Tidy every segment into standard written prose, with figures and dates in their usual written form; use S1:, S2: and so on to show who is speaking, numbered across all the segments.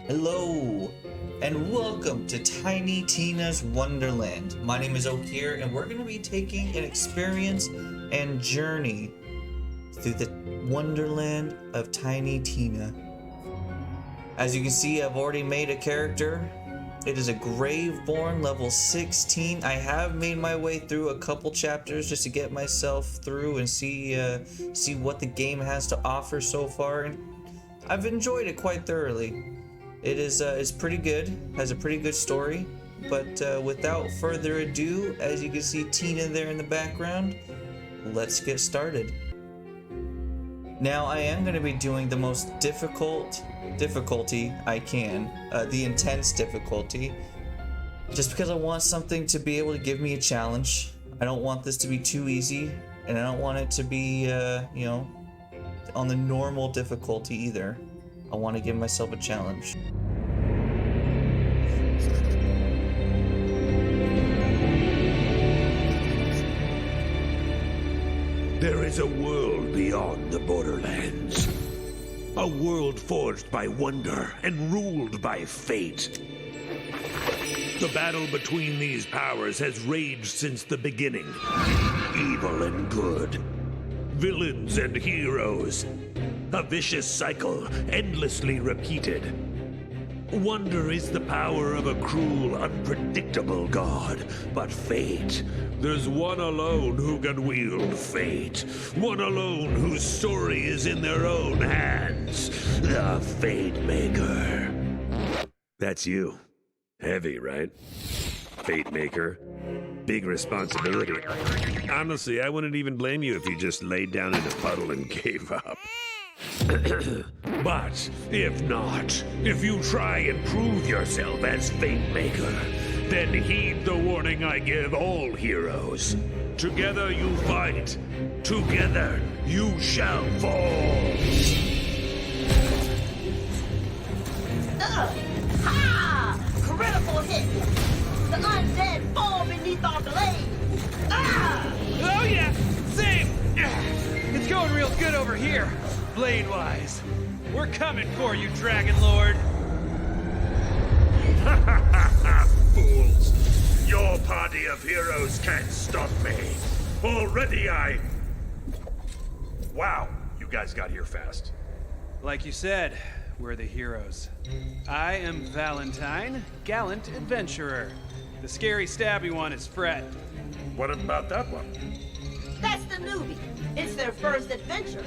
S1: Hello, and welcome to Tiny Tina's Wonderland. My name is Okir, and we're going to be taking an experience and journey through the Wonderland of Tiny Tina. As you can see, I've already made a character. It is a Graveborn level 16. I have made my way through a couple chapters just to get myself through and see what the game has to offer so far. And I've enjoyed it quite thoroughly. It's pretty good, has a pretty good story, but without further ado, as you can see Tina there in the background, let's get started. Now I am going to be doing the most difficulty I can, the intense difficulty, just because I want something to be able to give me a challenge. I don't want this to be too easy, and I don't want it to be, on the normal difficulty either. I want to give myself a challenge.
S2: There is a world beyond the borderlands. A world forged by wonder and ruled by fate. The battle between these powers has raged since the beginning. Evil and good. Villains and heroes. A vicious cycle, endlessly repeated. Wonder is the power of a cruel, unpredictable god. But fate, there's one alone who can wield fate. One alone whose story is in their own hands. The Fate Maker. That's you. Heavy, right? Fate Maker. Big responsibility. Honestly, I wouldn't even blame you if you just laid down in a puddle and gave up. But if not, if you try and prove yourself as Fate Maker, then heed the warning I give all heroes. Together you fight. Together you shall fall.
S3: Ha! Critical hit! The undead fall beneath our blade! Ah!
S4: Oh yeah! Same! It's going real good over here, blade-wise. We're coming for you, Dragon Lord!
S2: Ha ha ha ha, fools! Your party of heroes can't stop me. Already Wow, you guys got here fast.
S4: Like you said, we're the heroes. I am Valentine, gallant adventurer. The scary stabby one is Fred.
S2: What about that one?
S3: That's the newbie. It's their first adventure.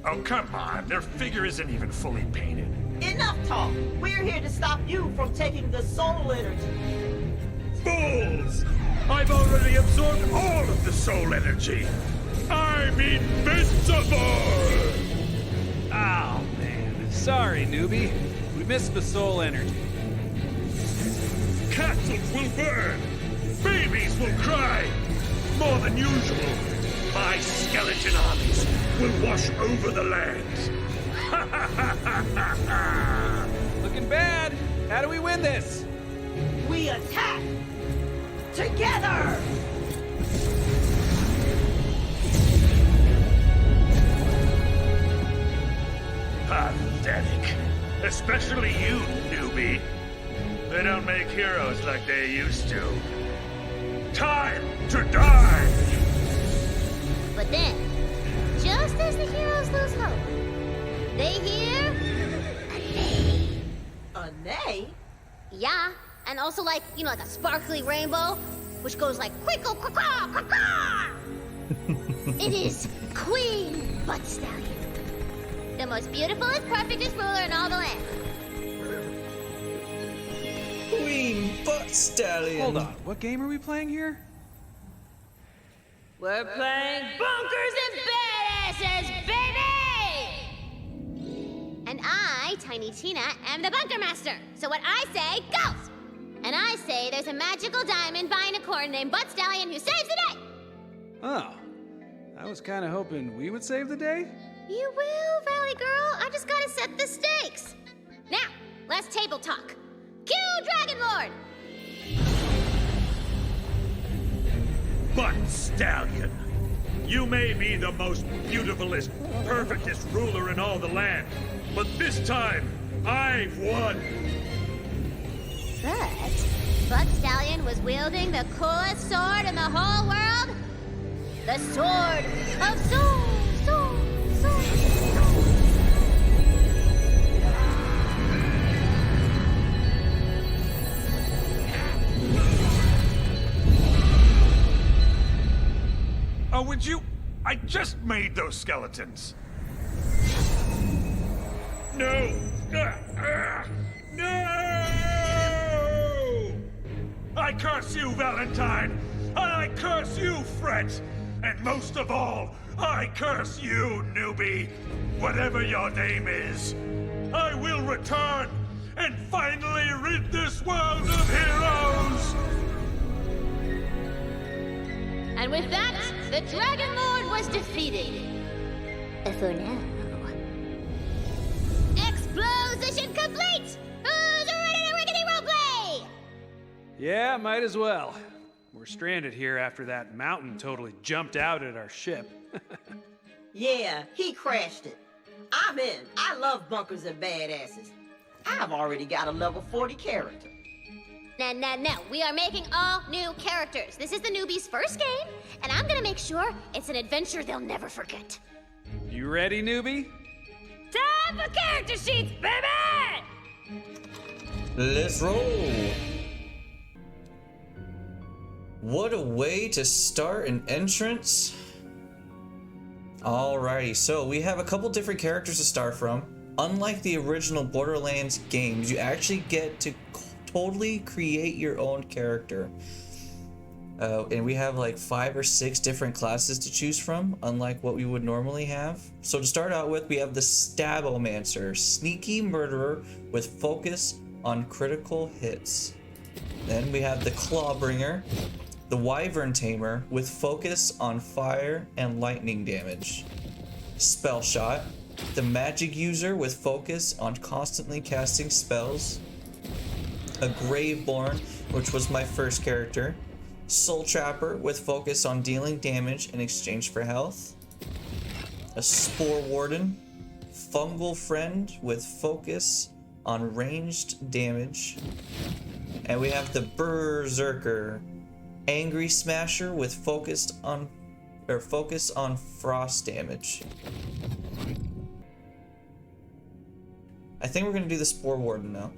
S2: Oh, come on. Their figure isn't even fully painted.
S3: Enough talk. We're here to stop you from taking the soul energy.
S2: Fools! I've already absorbed all of the soul energy. I'm invincible!
S4: Oh, man. Sorry, newbie. We missed the soul energy.
S2: Castles will burn. Babies will cry. More than usual. My skeleton armies will wash over the lands.
S4: Looking bad. How do we win this?
S3: We attack! Together!
S2: Pathetic. Especially you, newbie. They don't make heroes like they used to. Time to die!
S5: But then, just as the heroes lose hope, they hear a neigh.
S3: A neigh?
S5: Yeah, and also like a sparkly rainbow, which goes like quickle quack quack quack. It is Queen Butt Stallion, the most beautiful and perfectest ruler in all the land.
S1: Queen Butt Stallion!
S4: Hold on, what game are we playing here?
S3: We're playing bunkers and badasses, baby!
S5: And I, Tiny Tina, am the bunker master. So what I say goes. And I say there's a magical diamond buying a corn named Butt Stallion who saves the day.
S4: Oh, I was kind of hoping we would save the day.
S5: You will, Valley Girl. I just gotta set the stakes. Now, let's table talk. Cue Dragon Lord!
S2: Butt Stallion, you may be the most beautifulest, perfectest ruler in all the land, but this time, I've won.
S5: Butt Stallion was wielding the coolest sword in the whole world? The Sword of Souls! Sword, sword, sword.
S2: Oh, would you? I just made those skeletons. No! No! I curse you, Valentine! And I curse you, Fret! And most of all, I curse you, newbie! Whatever your name is, I will return and finally rid this world of heroes!
S5: And with that, the Dragon Lord was defeated. For now. Exposition complete! Who's ready to rickety roleplay?
S4: Yeah, might as well. We're stranded here after that mountain totally jumped out at our ship.
S3: Yeah, he crashed it. I'm in. I love bunkers and badasses. I've already got a level 40 character.
S5: No. We are making all new characters. This is the newbie's first game, and I'm gonna make sure it's an adventure they'll never forget.
S4: You ready, newbie?
S5: Time for character sheets, baby!
S1: Let's roll. What a way to start an entrance. Alrighty, so we have a couple different characters to start from. Unlike the original Borderlands games, you actually get to totally create your own character. And we have like 5 or 6 different classes to choose from, unlike what we would normally have. So to start out with, we have the Stabomancer, sneaky murderer with focus on critical hits. Then we have the Clawbringer, the Wyvern Tamer with focus on fire and lightning damage. Spell Shot, the magic user with focus on constantly casting spells. A Graveborn, which was my first character. Soul Trapper with focus on dealing damage in exchange for health. A Spore Warden, Fungal Friend with focus on ranged damage. And we have the Berserker, Angry Smasher with focus on frost damage. I think we're gonna do the Spore Warden now.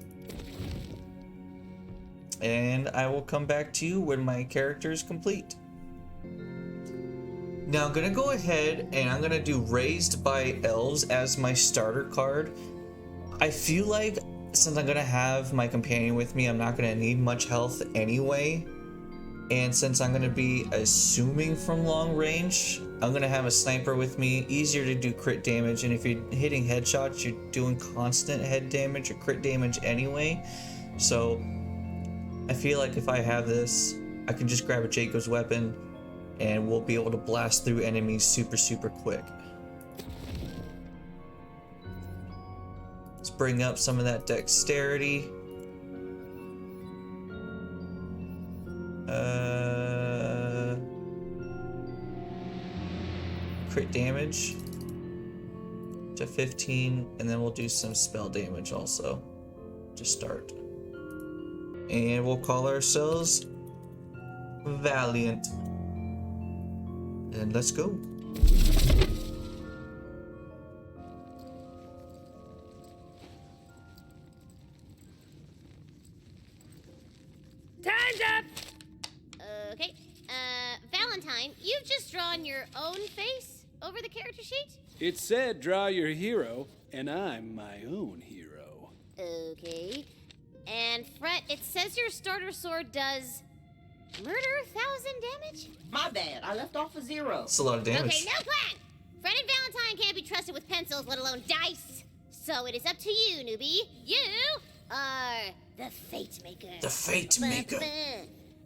S1: And I will come back to you when my character is complete. Now I'm gonna go ahead and I'm gonna do Raised by Elves as my starter card. I feel like since I'm gonna have my companion with me, I'm not gonna need much health anyway. And since I'm gonna be assuming from long range, I'm gonna have a sniper with me, easier to do crit damage. And if you're hitting headshots, you're doing constant head damage or crit damage anyway. So I feel like if I have this, I can just grab a Jacob's weapon and we'll be able to blast through enemies super quick. Let's bring up some of that dexterity. Crit damage to 15, and then we'll do some spell damage also to start. And we'll call ourselves Valiant. And let's go.
S5: Time's up! Okay, Valentine, you've just drawn your own face over the character sheet?
S4: It said draw your hero, and I'm my own hero.
S5: Okay. And Fret, it says your starter sword does murder 1,000 damage?
S3: My bad, I left off a 0.
S1: That's a lot of damage.
S5: Okay, no plan! Fret and Valentine can't be trusted with pencils, let alone dice. So it is up to you, newbie. You are the Fate Maker.
S1: The Fate Maker.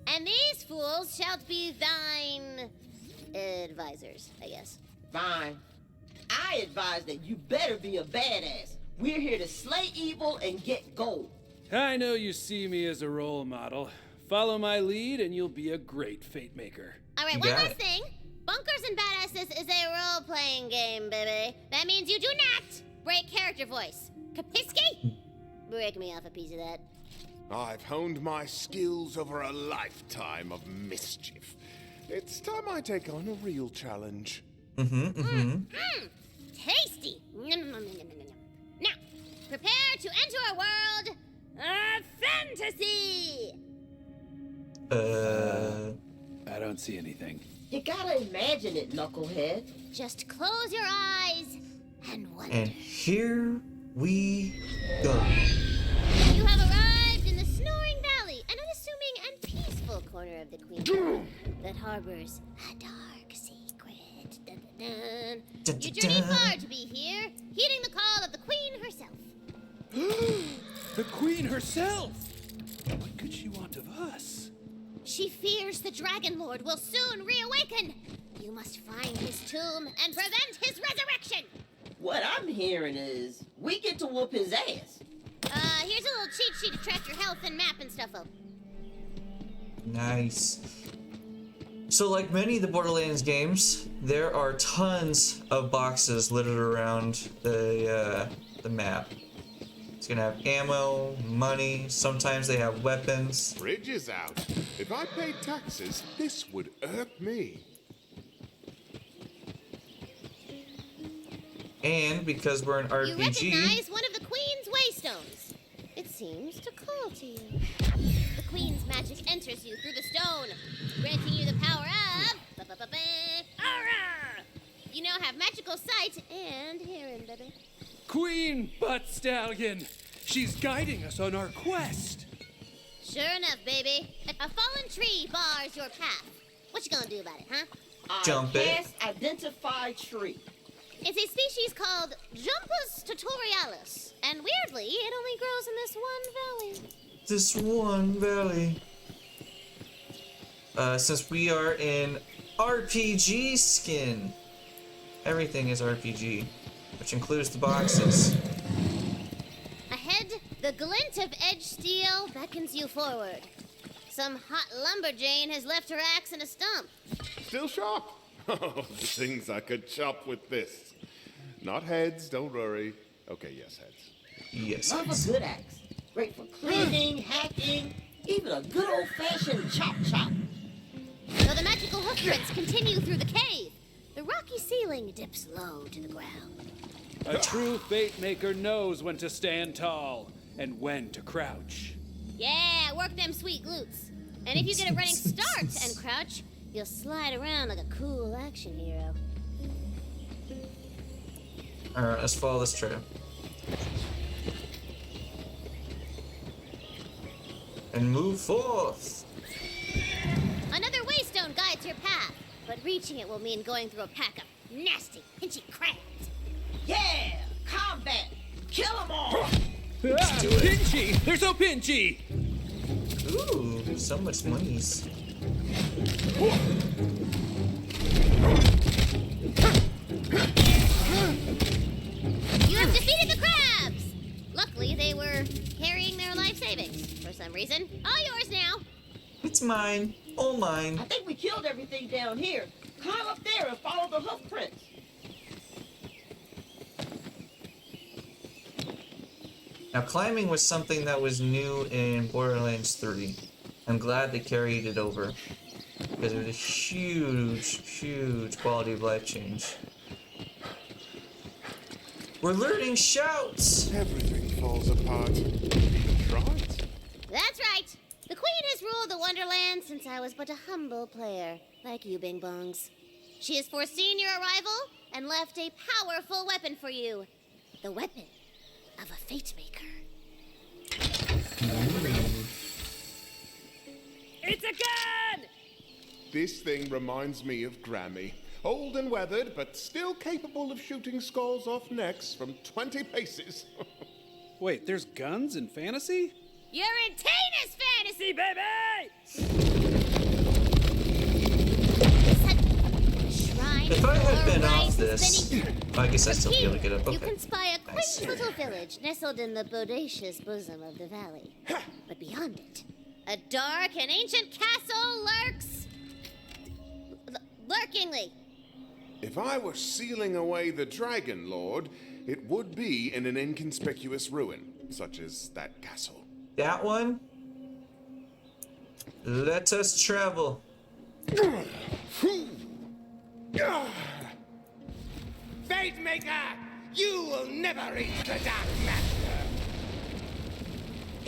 S5: And these fools shall be thine advisors, I guess.
S3: Fine. I advise that you better be a badass. We're here to slay evil and get gold.
S4: I know you see me as a role model. Follow my lead and you'll be a great fate maker.
S5: All right,
S1: You
S5: one
S1: got
S5: last
S1: it.
S5: thing. Bunkers and Badasses is a role-playing game, baby. That means you do not break character voice. Kapiski? Break me off a piece of that.
S6: I've honed my skills over a lifetime of mischief. It's time I take on a real challenge.
S5: Tasty. Now, prepare to enter a world of fantasy.
S4: I don't see anything.
S3: You gotta imagine it, knucklehead.
S5: Just close your eyes and wonder.
S1: And here we go.
S5: You have arrived in the Snoring Valley, an unassuming and peaceful corner of the Queen that harbors a dark secret. Dun, dun, dun.
S1: Dun,
S5: You
S1: dun,
S5: journeyed
S1: dun.
S5: far to be here, heeding the call of the Queen herself.
S4: The Queen herself! What could she want of us?
S5: She fears the Dragon Lord will soon reawaken. You must find his tomb and prevent his resurrection.
S3: What I'm hearing is we get to whoop his ass.
S5: Here's a little cheat sheet to track your health and map and stuff.
S1: Nice. So, like many of the Borderlands games, there are tons of boxes littered around the map. It's gonna have ammo, money. Sometimes they have weapons.
S6: Bridge is out. If I paid taxes, this would irk me.
S1: And because we're an
S5: You
S1: RPG,
S5: recognize one of the Queen's waystones. It seems to call to you. The Queen's magic enters you through the stone, granting you the power of... Aura! You now have magical sight and hearing, baby.
S4: Queen Butt Stallion! She's guiding us on our quest!
S5: Sure enough, baby. A fallen tree bars your path. What you gonna do about it, huh?
S1: Jump it.
S3: Cast identify tree.
S5: It's a species called Jumpus tutorialis, and weirdly, it only grows in this one valley.
S1: Since we are in RPG skin, everything is RPG, which includes the boxes.
S5: Ahead, the glint of edge steel beckons you forward. Some hot lumberjane has left her axe in a stump.
S6: Still sharp? Oh, things I could chop with this. Not heads, don't worry. Okay, yes, heads.
S1: Yes.
S3: Love a good axe. Great for cleaning, hacking, even a good old-fashioned chop-chop.
S5: So the magical hoofprints continue through the cave. The rocky ceiling dips low to the ground.
S4: A true fate maker knows when to stand tall and when to crouch.
S5: Yeah, work them sweet glutes. And if you get a running start and crouch, you'll slide around like a cool action hero.
S1: Alright, let's follow this trail. And move forth.
S5: Another waystone guides your path, but reaching it will mean going through a pack of nasty, pinchy crabs.
S3: Yeah! Combat! Kill 'em all!
S4: Ah, Pinchy! They're so pinchy!
S1: Ooh, so much monies.
S5: You have defeated the crabs! Luckily, they were carrying their life savings for some reason. All yours now.
S1: It's mine. All mine.
S3: I think we killed everything down here. Climb up there and follow the hoof prints.
S1: Now, climbing was something that was new in Borderlands 3. I'm glad they carried it over. Because it was a huge, huge quality of life change. We're learning shouts!
S6: Everything falls apart. Right?
S5: That's right. The Queen has ruled the Wonderland since I was but a humble player, like you, Bing Bongs. She has foreseen your arrival and left a powerful weapon for you. The weapon of a fate maker.
S4: It's a gun!
S6: This thing reminds me of Grammy. Old and weathered, but still capable of shooting skulls off necks from 20 paces.
S4: Wait, there's guns in fantasy?
S5: You're in Tina's fantasy, baby! Shrine
S1: If I had been off
S5: arises
S1: this,
S5: beneath-
S1: I guess I'd still be able to get up.
S5: You
S1: Okay.
S5: can spy a quaint
S1: Nice.
S5: little village nestled in the bodacious bosom of the valley. But beyond it, a dark and ancient castle lurks... lurkingly.
S6: If I were sealing away the Dragon Lord, it would be in an inconspicuous ruin, such as that castle.
S1: That one? Let us travel.
S7: Fate Maker, you will never reach the Dark Master.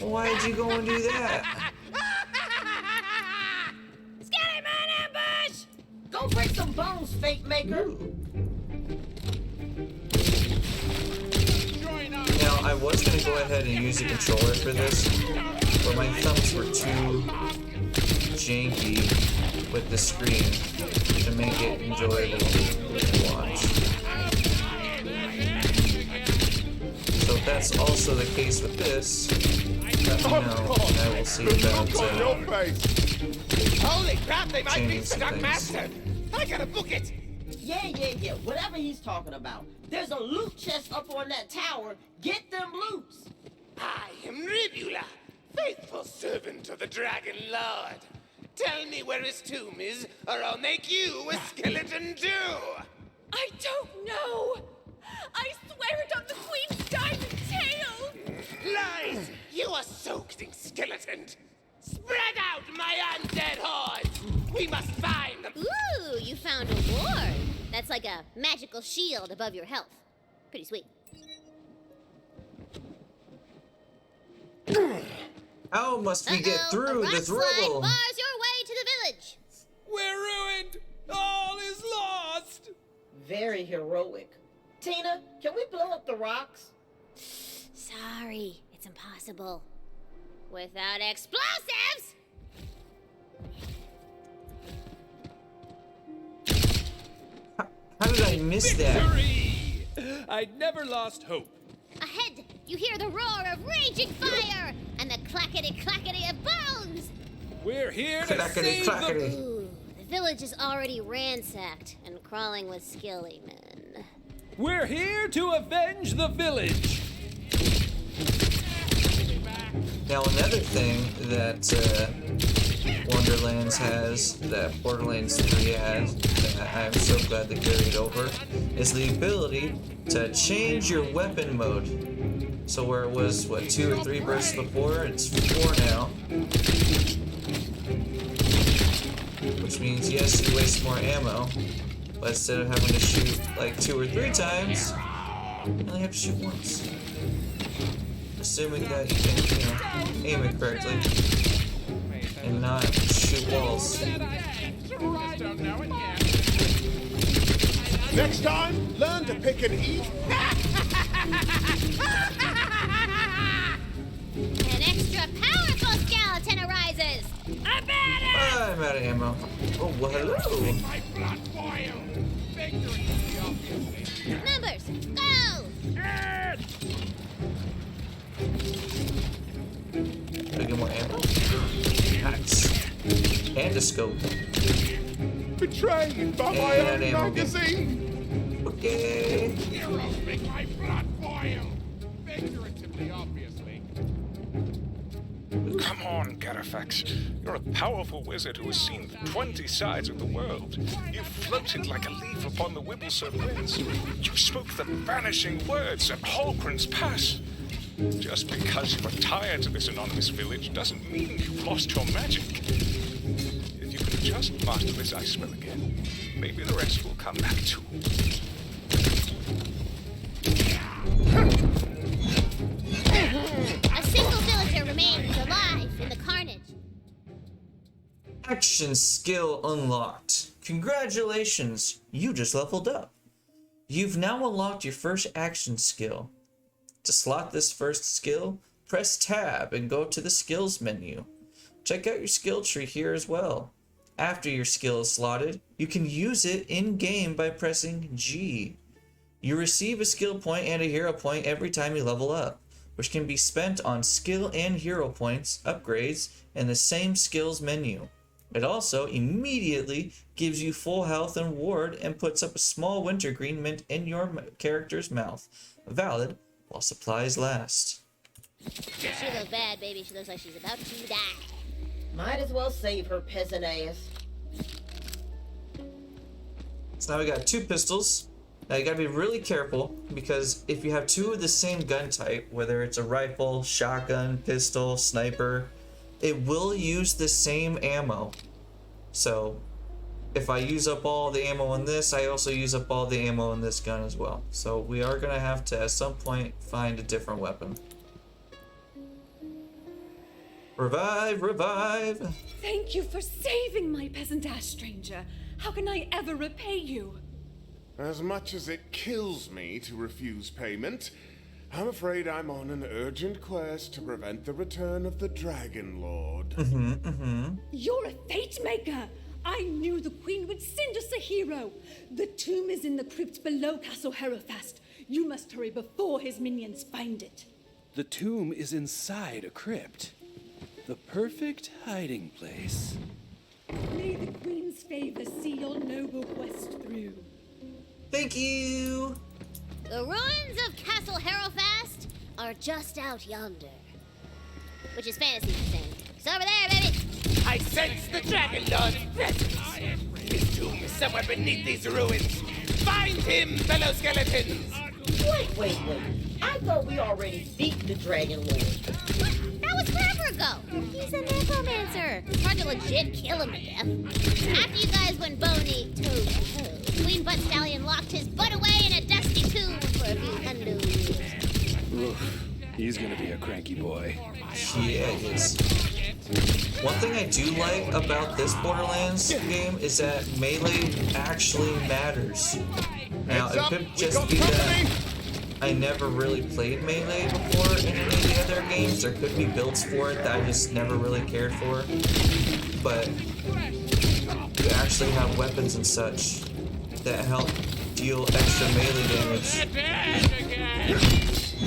S1: Why'd you go and do that?
S5: Scary man ambush!
S3: Go break some bones, Fate Maker.
S1: Now, I was going to go ahead and use a controller for this, but my thumbs were too janky with the screen to make it enjoyable to watch. So if that's also the case with this, let me know, and I will see about
S7: Holy crap, they might
S1: changing
S7: reach the
S1: some
S7: Dark
S1: things.
S7: Master. I gotta book it.
S3: Yeah. Whatever he's talking about. There's a loot chest up on that tower. Get them loots.
S7: I am Ribula, faithful servant of the Dragon Lord. Tell me where his tomb is, or I'll make you a skeleton too.
S8: I don't know. I swear it on the Queen's diamond tail.
S7: Lies! You are soaked skeleton. Spread out, my undead hordes. We must find them.
S5: Ooh, you found a ward. That's like a magical shield above your health. Pretty sweet.
S1: How must we get
S5: Uh-oh,
S1: through
S5: a rock
S1: this
S5: slide
S1: rubble?
S5: bars your way to the village.
S4: We're ruined! All is lost!
S3: Very heroic. Tina, can we blow up the rocks?
S5: Sorry, it's impossible. Without explosives!
S1: How did I miss that?
S4: Victory! I'd never lost hope.
S5: Ahead, you hear the roar of raging fire and the clackety-clackety of bones.
S4: We're here to
S1: Clackety,
S4: save
S1: clackety.
S4: the...
S5: Ooh, the village is already ransacked and crawling with skilly men.
S4: We're here to avenge the village.
S1: Now another thing that Wonderlands has, that Borderlands 3 has, that I'm so glad they carried over, is the ability to change your weapon mode. So where it was, what, 2 or 3 bursts before, it's 4 now. Which means, yes, you waste more ammo, but instead of having to shoot like 2 or 3 times, you only have to shoot once. Assuming that you can, aim it correctly and not shoot walls.
S6: Next time, learn to pick and eat.
S5: An extra powerful skeleton arises. A badass!
S1: I'm out of ammo. Oh, well, hello.
S5: Numbers, go!
S1: Do I get more ammo? Nice. And a scope.
S6: Betrayed by my
S1: And
S6: own
S1: ammo again.
S6: magazine.
S1: Okay.
S7: Heroes make my blood boil. Figuratively, obviously.
S9: Come on, Carafax. You're a powerful wizard who has seen 20 sides of the world. You floated like a leaf upon the Wibblesome winds. You spoke the banishing words at Holgren's Pass. Just because you've retired to this anonymous village doesn't mean you've lost your magic. If you can just master this ice spell again, maybe the rest will come back too.
S5: A single villager remains alive in the carnage.
S1: Action skill unlocked. Congratulations, you just leveled up. You've now unlocked your first action skill. To slot this first skill, press tab and go to the skills menu. Check out your skill tree here as well. After your skill is slotted, you can use it in-game by pressing G. You receive a skill point and a hero point every time you level up, which can be spent on skill and hero points upgrades in the same skills menu. It also immediately gives you full health and ward and puts up a small wintergreen mint in your character's mouth, valid while supplies last.
S5: She looks bad, baby. She looks like she's about to die.
S3: Might as well save her peasant ass.
S1: So now we got 2 pistols. Now you gotta be really careful because if you have 2 of the same gun type, whether it's a rifle, shotgun, pistol, sniper, it will use the same ammo. So if I use up all the ammo in this, I also use up all the ammo in this gun as well. So we are gonna have to at some point find a different weapon. Revive, revive!
S8: Thank you for saving my peasant ass stranger. How can I ever repay you?
S6: As much as it kills me to refuse payment, I'm afraid I'm on an urgent quest to prevent the return of the Dragon Lord.
S8: You're a fate maker! I knew the Queen would send us a hero! The tomb is in the crypt below Castle Herofast. You must hurry before his minions find it.
S4: The tomb is inside a crypt. The perfect hiding place.
S8: May the Queen's favor see your noble quest through.
S1: Thank you!
S5: The ruins of Castle Herofast are just out yonder. Which is fantasy for saying. It's over there, baby!
S7: I sense the Dragon Lord's presence. His tomb is somewhere beneath these ruins. Find him, fellow skeletons!
S3: Wait. I thought we already beat the Dragon Lord.
S5: That was forever ago. He's a necromancer. It's hard to legit kill him to death. After you guys went bony toe to toe, Queen Butt Stallion locked his butt away in a dusty tomb for a few hundred years.
S4: Oof, he's gonna be a cranky boy.
S1: Yeah, it is. One thing I do like about this Borderlands game is that melee actually matters. Now, it could just be that I never really played melee before in any of the other games. There could be builds for it that I just never really cared for. But you actually have weapons and such that help deal extra melee damage. I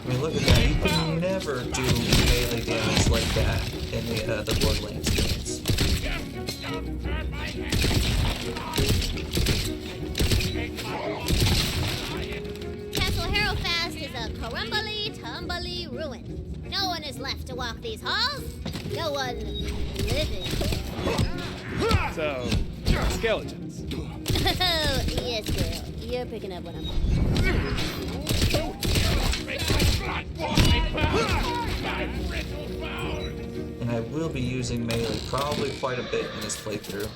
S1: mean, look at that. You can never do melee damage like that in the Borderlands games.
S5: Castle Herofast is a crumbly-tumbly ruin. No one is left to walk these halls. No one living.
S4: So, skeletons.
S5: Oh, yes, girl. You're picking up what I'm...
S1: And I will be using melee probably quite a bit in this playthrough.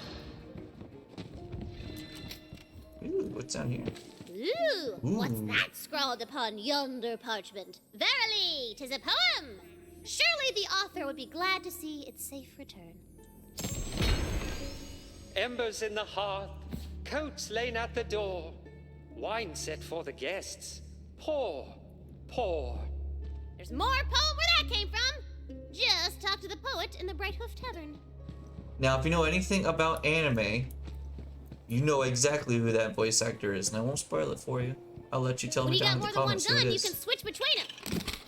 S1: Ooh, what's down here?
S5: Ooh, what's that scrawled upon yonder parchment? Verily, 'tis a poem. Surely the author would be glad to see its safe return.
S10: Embers in the hearth, coats lain at the door, wine set for the guests. Pour, pour.
S5: There's more poem where that came from. Just talk to the poet in the Bright Hoof Tavern.
S1: Now, if you know anything about anime, you know exactly who that voice actor is, and I won't spoil it for you. I'll let you tell
S5: When
S1: me
S5: you
S1: down
S5: got
S1: in the
S5: more than one
S1: comments who it
S5: gun, you
S1: is.
S5: can switch between them.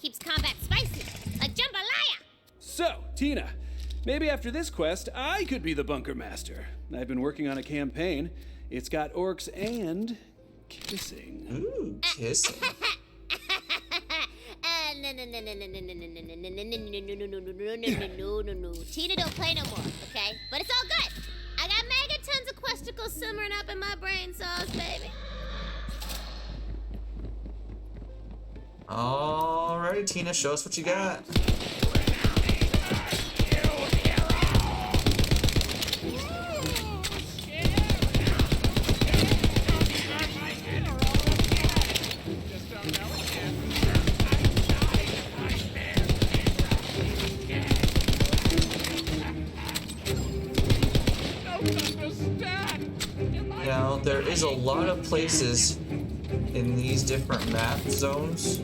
S5: Keeps combat spicy, like jambalaya.
S4: So, Tina, maybe after this quest, I could be the bunker master. I've been working on a campaign. It's got orcs and kissing.
S1: Ooh, kissing.
S5: No. Tina don't play no more, okay? But it's all good. I got megatons of questicles simmering up in my brain sauce, baby.
S1: Alrighty, Tina, show us what you got. Now, there is a lot of places in these different map zones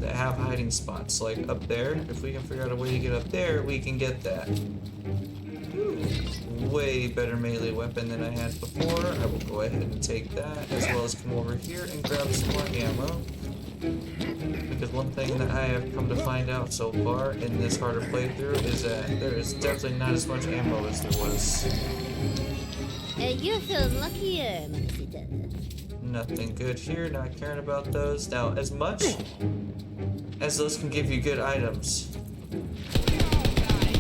S1: that have hiding spots. Like up there, if we can figure out a way to get up there, we can get that. Ooh, way better melee weapon than I had before. I will go ahead and take that, as well as come over here and grab some more ammo. Because one thing that I have come to find out so far in this harder playthrough is that there is definitely not as much ammo as there was.
S5: You feel luckier, Mamacita.
S1: Nothing good here, not caring about those. Now, as much as those can give you good items,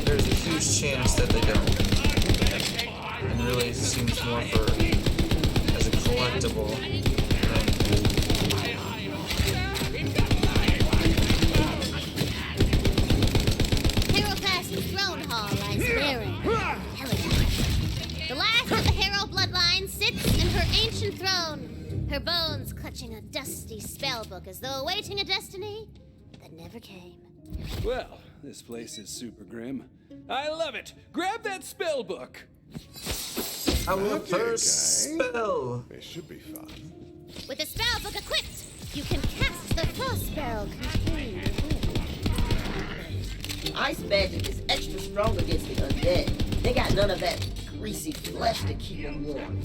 S1: there's a huge chance that they don't. And really it seems more for as a collectible.
S5: Herofast is ancient throne, her bones clutching a dusty spellbook as though awaiting a destiny that never came.
S4: Well, this place is super grim. I love it! Grab that spell book!
S1: Our first spell.
S6: This should be fun.
S5: With the spellbook equipped, you can cast the frost spell contained within.
S3: Ice magic is extra strong against the undead. They got none of that greasy flesh to keep them warm.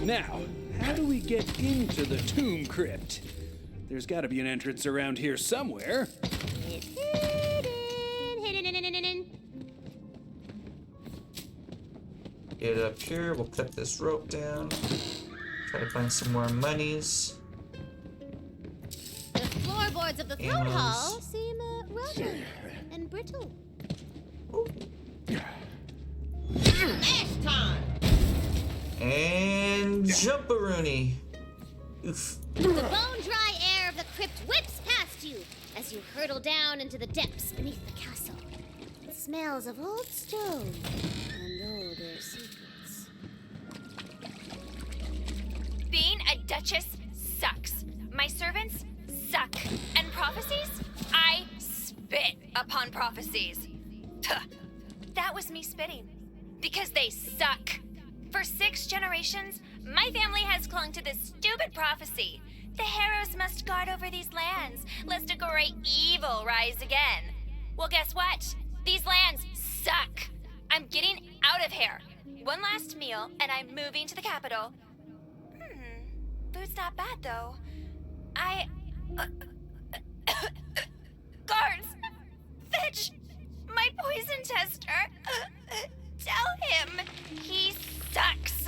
S4: Now, how do we get into the tomb crypt? There's gotta be an entrance around here somewhere.
S5: It's hidden.
S1: Get up here. We'll cut this rope down. Try to find some more monies.
S5: The floorboards of the throne hall seem rugged and brittle.
S3: Smash time!
S1: And jumperoonie. Oof.
S5: The bone-dry air of the crypt whips past you as you hurtle down into the depths beneath the castle. It smells of old stone and older secrets.
S11: Being a duchess sucks. My servants suck. And prophecies? I spit upon prophecies. Tuh. That was me spitting. Because they suck. For 6 generations, my family has clung to this stupid prophecy. The Harrows must guard over these lands, lest a great evil rise again. Well, guess what? These lands suck. I'm getting out of here. One last meal, and I'm moving to the capital. Food's not bad, though. Guards! Fetch my poison tester. Tell him he sucks.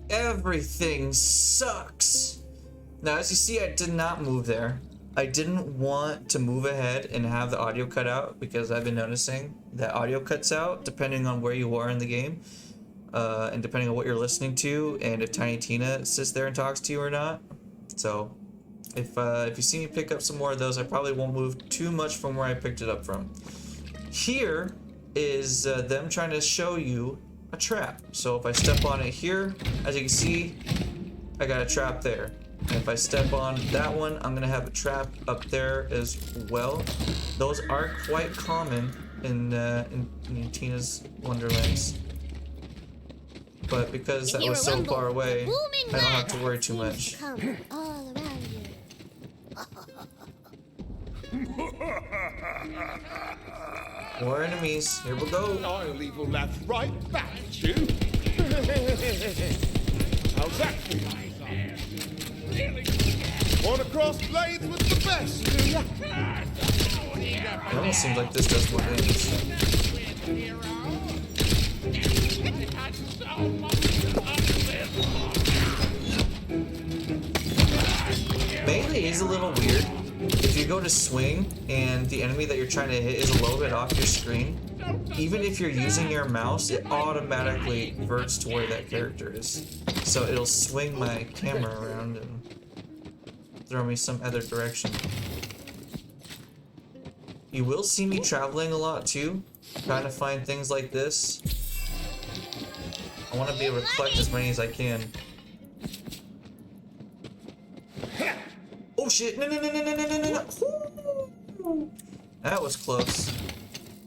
S1: Everything sucks. Now, as you see, I did not move there. I didn't want to move ahead and have the audio cut out because I've been noticing that audio cuts out depending on where you are in the game, and depending on what you're listening to, and if Tiny Tina sits there and talks to you or not. So, if you see me pick up some more of those, I probably won't move too much from where I picked it up from. Here is them trying to show you a trap. So if I step on it here, as you can see, I got a trap there. And if I step on that one, I'm gonna have a trap up there as well. Those are quite common in Tina's Wonderlands. But because that was so far away, I don't have to worry too much.
S5: Come all around you.
S1: More enemies. Here we go.
S6: I'll evil laugh right back at you. How's that for you? Wanna cross blades with the best, do ya?
S1: It almost seems like this does more damage. Melee is a little weird. If you go to swing and the enemy that you're trying to hit is a little bit off your screen, even if you're using your mouse, it automatically verts to where that character is. So it'll swing my camera around and throw me some other direction. You will see me traveling a lot too, trying to find things like this. I want to be able to collect as many as I can. Oh shit! No! Ooh. That was close.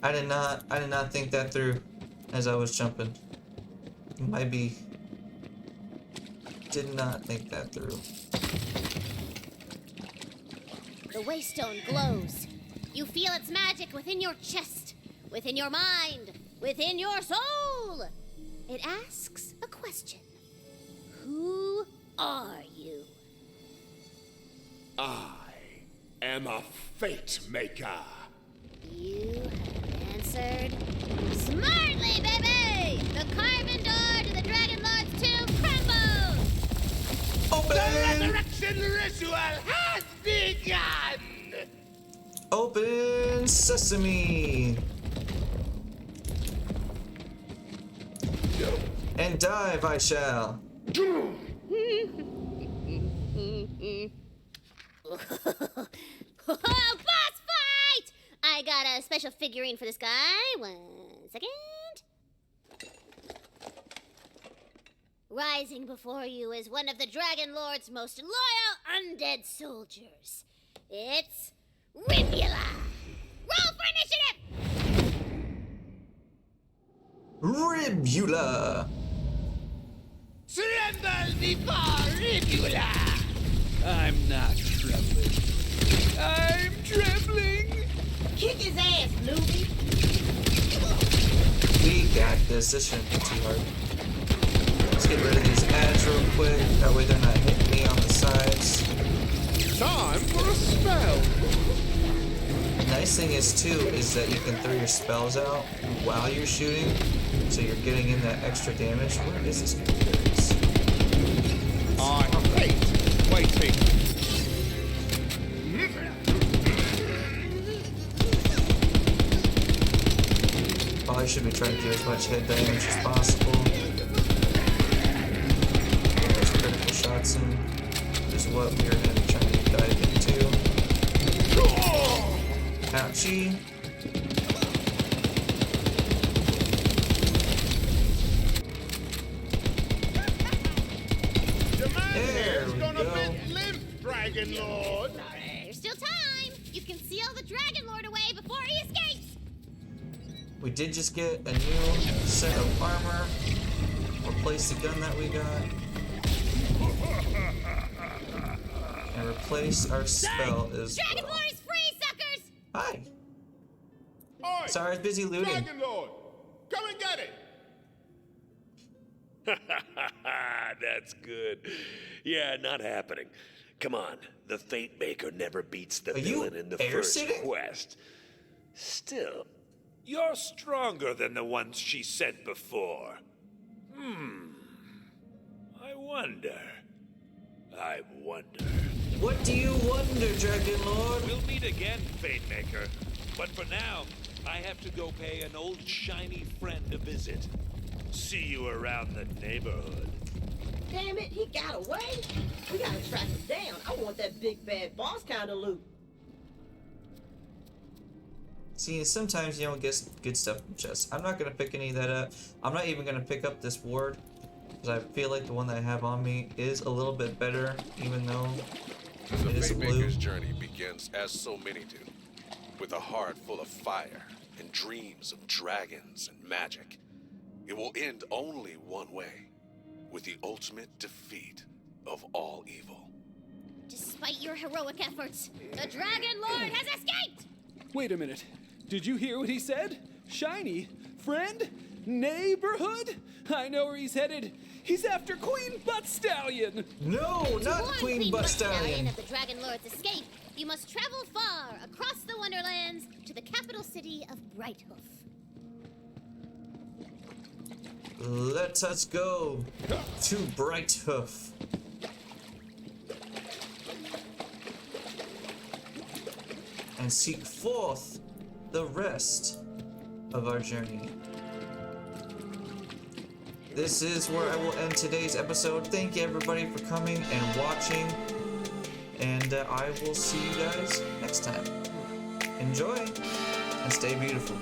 S1: I did not think that through as I was jumping. Maybe did not think that through.
S5: The waystone glows. You feel its magic within your chest, within your mind, within your soul. It asks a question. Who are you?
S6: I am a fate maker.
S5: You have answered smartly, baby! The carven door to the Dragon Lord's tomb crumbles!
S1: Open!
S7: The resurrection ritual has begun!
S1: Open sesame! And dive I shall.
S5: Boss fight! I got a special figurine for this guy. 1 second. Rising before you is one of the Dragon Lord's most loyal undead soldiers. It's Ribula! Roll for initiative!
S1: Ribula!
S7: Tremble before Ribula!
S4: I'm not trembling. I'm trembling!
S3: Kick his ass, Bluey.
S1: We got this. This shouldn't be too hard. Let's get rid of these ads real quick. That way they're not hitting me on the sides.
S6: Time for a spell.
S1: The nice thing is too is that you can throw your spells out while you're shooting, so you're getting in that extra damage. Where is this guy? There it is.
S6: I hate waiting.
S1: Probably should be trying to do as much head damage as possible. Get those critical shots in, which is what we're going to be trying to dive into. Ouchie. There we
S6: Gonna
S1: go.
S6: bit limp, Dragon Lord.
S5: There's still time. You can seal the Dragon Lord away before he escapes.
S1: We did just get a new set of armor. Replace the gun that we got. And replace our spell as
S5: Dragon
S1: well.
S5: Lord is free, suckers!
S1: Hi.
S6: Oi,
S1: Sorry, I was busy looting.
S6: Dragon Lord, come and get it.
S2: That's good. Yeah, not happening. Come on, the Fate Maker never beats the
S1: Are you
S2: villain in the
S1: air
S2: first
S1: sitting?
S2: quest. Still, you're stronger than the ones she sent before. I wonder.
S1: What do you wonder, Dragon Lord?
S2: We'll meet again, Fate Maker. But for now, I have to go pay an old shiny friend a visit. See you around the neighborhood.
S3: Damn it, he got away. We gotta track him down. I want that big bad boss kind of loot.
S1: See, sometimes you don't get good stuff from chests. I'm not gonna pick any of that up. I'm not even gonna pick up this ward, because I feel like the one that I have on me is a little bit better, even though
S12: The
S1: it is
S12: Fate
S1: blue.
S12: Maker's journey begins as so many do, with a heart full of fire and dreams of dragons and magic. It will end only one way, with the ultimate defeat of all evil.
S5: Despite your heroic efforts, the Dragon Lord has escaped!
S4: Wait a minute. Did you hear what he said? Shiny? Friend? Neighborhood? I know where he's headed. He's after Queen Butt Stallion!
S1: No,
S5: To
S1: not
S5: warn
S1: Queen Butt Stallion.
S5: of the Dragon Lord's escape, you must travel far across the Wonderlands to the capital city of Brighthoof.
S1: Let us go to Brighthoof. And seek forth the rest of our journey. This is where I will end today's episode. Thank you everybody for coming and watching. And I will see you guys next time. Enjoy and stay beautiful.